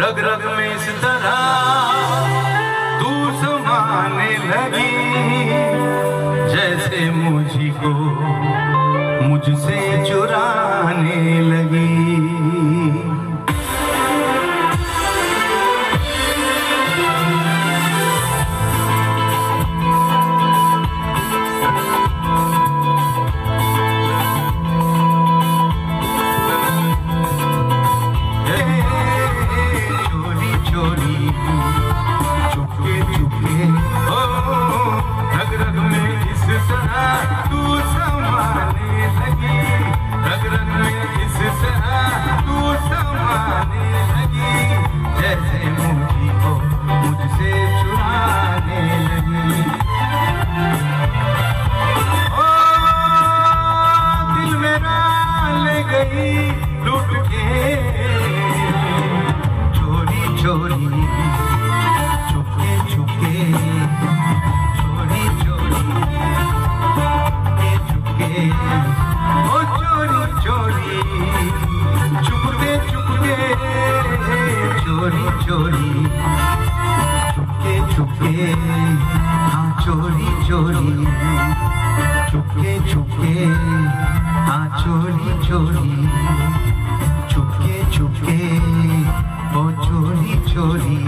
रग रग में इस तरह तू समाने लगी, जैसे मुझी को मुझसे चुराने लगी। लुट के चोरी चोरी छुपके छुपके, चोरी चोरी छुपके ओ चोरी चोरी छुपके छुपके, चोरी चोरी छुपके छुपके, हाँ चोरी चोरी छुपके छुपके, हाँ चोरी चोरी छुपके छुपके, ओ चोरी चोरी।